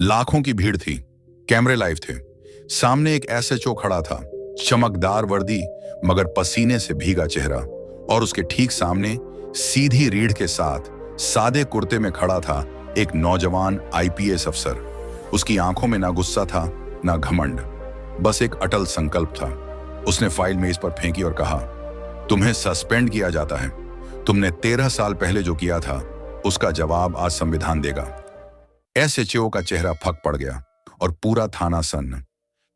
लाखों की भीड़ थी, कैमरे लाइव थे। सामने एक एसएचओ खड़ा था, चमकदार वर्दी मगर पसीने से भीगा चेहरा, और उसके ठीक सामने सीधी रीढ़ के साथ सादे कुर्ते में खड़ा था एक नौजवान आईपीएस अफसर। उसकी आंखों में ना गुस्सा था ना घमंड, बस एक अटल संकल्प था। उसने फाइल मेज पर फेंकी और कहा, तुम्हें सस्पेंड किया जाता है। तुमने 13 साल पहले जो किया था उसका जवाब आज संविधान देगा। एसएचओ का चेहरा फक पड़ गया और पूरा थाना सन्न।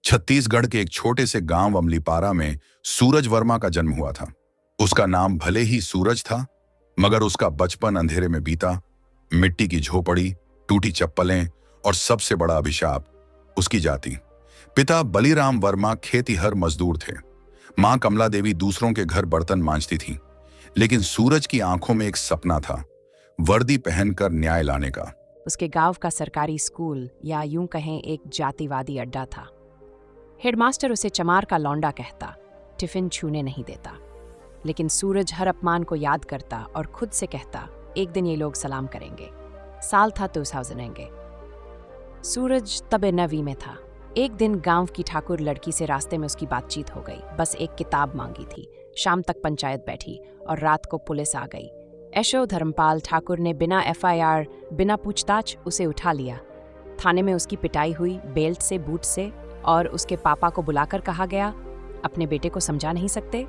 छत्तीसगढ़ के एक छोटे से गांव अमलीपारा में सूरज वर्मा का जन्म हुआ था। उसका नाम भले ही सूरज था, मगर उसका बचपन अंधेरे में बीता। मिट्टी की झोपड़ी, टूटी चप्पलें और सबसे बड़ा अभिशाप, उसकी जाति। पिता बलीराम वर्मा खेतीहर मजदूर थे। मां कमला देवी दूसरों के घर बर्तन मांजती थी। लेकिन सूरज की आंखों में एक सपना था, वर्दी पहनकर न्याय लाने का। उसके गांव का सरकारी स्कूल, या यूं कहें एक जातिवादी अड्डा था। हेडमास्टर उसे चमार का लौंडा कहता, टिफिन छूने नहीं देता। लेकिन सूरज हर अपमान को याद करता और खुद से कहता, एक दिन ये लोग सलाम करेंगे। साल था 2000। सूरज तबे 9वीं में था। एक दिन गांव की ठाकुर लड़की से रास्ते में उसकी बातचीत हो गई। बस एक किताब मांगी थी। शाम तक पंचायत बैठी और रात को पुलिस आ गई। एसओ धर्मपाल ठाकुर ने बिना एफआईआर, बिना पूछताछ उसे उठा लिया। थाने में उसकी पिटाई हुई, बेल्ट से, बूट से, और उसके पापा को बुलाकर कहा गया, अपने बेटे को समझा नहीं सकते,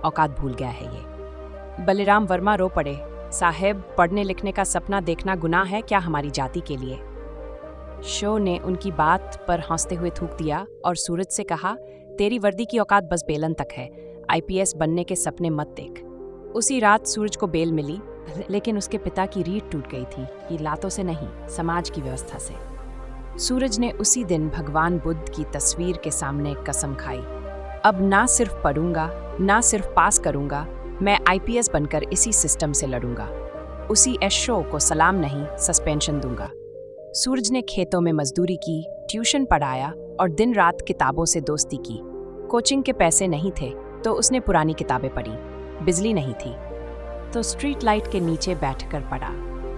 औकात भूल गया है ये। बलिराम वर्मा रो पड़े, साहेब, पढ़ने लिखने का सपना देखना गुनाह है क्या हमारी जाति के लिए? शो ने उनकी बात पर हंसते हुए थूक दिया और सूरज से कहा, तेरी वर्दी की औकात बस बेलन तक है, आईपीएस बनने के सपने मत देख। उसी रात सूरज को बेल मिली, लेकिन उसके पिता की रीढ़ टूट गई थी, ये लातों से नहीं, समाज की व्यवस्था से। सूरज ने उसी दिन भगवान बुद्ध की तस्वीर के सामने कसम खाई, अब ना सिर्फ पढ़ूंगा, ना सिर्फ पास करूंगा, मैं आईपीएस बनकर इसी सिस्टम से लड़ूंगा। उसी एसओ को सलाम नहीं, सस्पेंशन दूंगा। सूरज ने खेतों में मजदूरी की, ट्यूशन पढ़ाया और दिन रात किताबों से दोस्ती की। कोचिंग के पैसे नहीं थे तो उसने पुरानी किताबें पढ़ी। बिजली नहीं थी तो स्ट्रीट लाइट के नीचे बैठकर पढ़ा।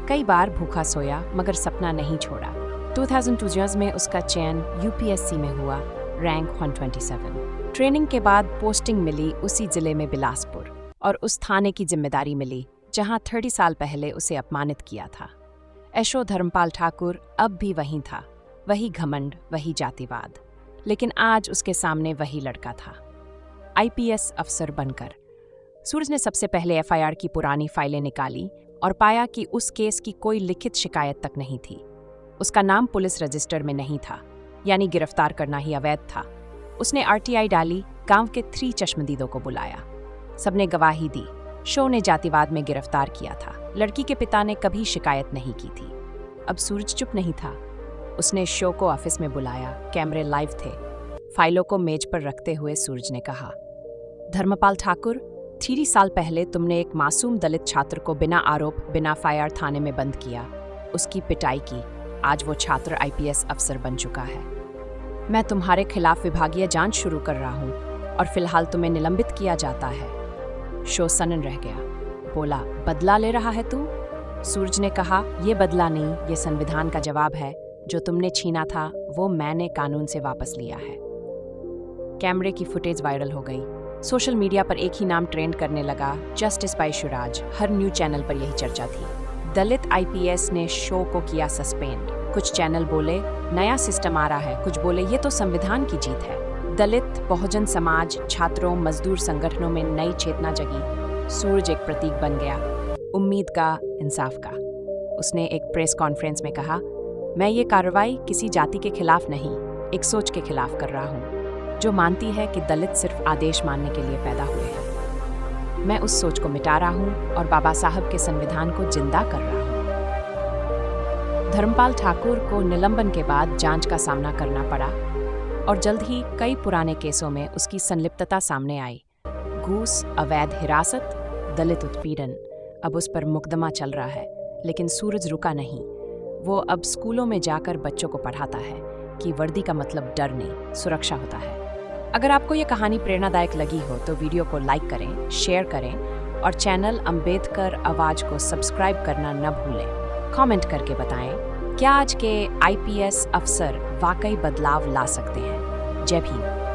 कई बार भूखा सोया मगर सपना नहीं छोड़ा। 2002 में उसका चयन यूपीएससी में हुआ, रैंक 127। ट्रेनिंग के बाद पोस्टिंग मिली उसी जिले में बिलासपुर, और उस थाने की जिम्मेदारी मिली जहां 30 साल पहले उसे अपमानित किया था। एसओ धर्मपाल ठाकुर अब भी वहीं था, वही घमंड, वही जातिवाद। लेकिन आज उसके सामने वही लड़का था, आईपीएस अफसर बनकर। सूरज ने सबसे पहले एफआईआर की पुरानी फाइलें निकाली और पाया कि उस केस की कोई लिखित शिकायत तक नहीं थी। उसका नाम पुलिस रजिस्टर में नहीं था, यानी गिरफ्तार करना ही अवैध था। उसने आरटीआई डाली, गांव के 3 चश्मदीदों को बुलाया। सबने गवाही दी। शो ने जातिवाद में गिरफ्तार किया था। लड़की के पिता ने कभी शिकायत नहीं की थी। अब सूरज चुप नहीं था। उसने शो को ऑफिस में बुलाया, कैमरे लाइव थे। फाइलों को मेज पर रखते हुए सूरज ने कहा, धर्मपाल ठाकुर, 3 साल पहले तुमने एक मासूम दलित छात्र को बिना आरोप, बिना फायर थाने में बंद किया, उसकी पिटाई की। आज वो छात्र आईपीएस अफसर बन चुका है। मैं तुम्हारे खिलाफ विभागीय जांच शुरू कर रहा हूँ और फिलहाल तुम्हें निलंबित किया जाता है। शो सनन रह गया। बोला, बदला ले रहा है तू? सूरज ने कहा, ये बदला नहीं, ये संविधान का जवाब है। जो तुमने छीना था वो मैंने कानून से वापस लिया है। कैमरे की फुटेज वायरल हो गई। सोशल मीडिया पर एक ही नाम ट्रेंड करने लगा, जस्टिस बाय शिवराज। हर न्यूज चैनल पर यही चर्चा थी। दलित आईपीएस ने शो को किया सस्पेंड। कुछ चैनल बोले नया सिस्टम आ रहा है, कुछ बोले ये तो संविधान की जीत है। दलित, बहुजन समाज, छात्रों, मजदूर संगठनों में नई चेतना जगी। सूरज एक प्रतीक बन गया, उम्मीद का, इंसाफ का। उसने एक प्रेस कॉन्फ्रेंस में कहा, मैं ये कार्रवाई किसी जाति के खिलाफ नहीं, एक सोच के खिलाफ कर रहा हूँ, जो मानती है कि दलित सिर्फ आदेश मानने के लिए पैदा हुए हैं। मैं उस सोच को मिटा रहा हूँ और बाबा साहब के संविधान को जिंदा कर रहा हूँ। धर्मपाल ठाकुर को निलंबन के बाद जांच का सामना करना पड़ा और जल्द ही कई पुराने केसों में उसकी संलिप्तता सामने आई। घूस, अवैध हिरासत, दलित उत्पीड़न। अब उस पर मुकदमा चल रहा है, लेकिन सूरज रुका नहीं। वो अब स्कूलों में जाकर बच्चों को पढ़ाता है कि वर्दी का मतलब डर नहीं, सुरक्षा होता है। अगर आपको ये कहानी प्रेरणादायक लगी हो तो वीडियो को लाइक करें, शेयर करें और चैनल अंबेडकर आवाज को सब्सक्राइब करना न भूलें। कमेंट करके बताएं क्या आज के आईपीएस अफसर वाकई बदलाव ला सकते हैं? जय भीम।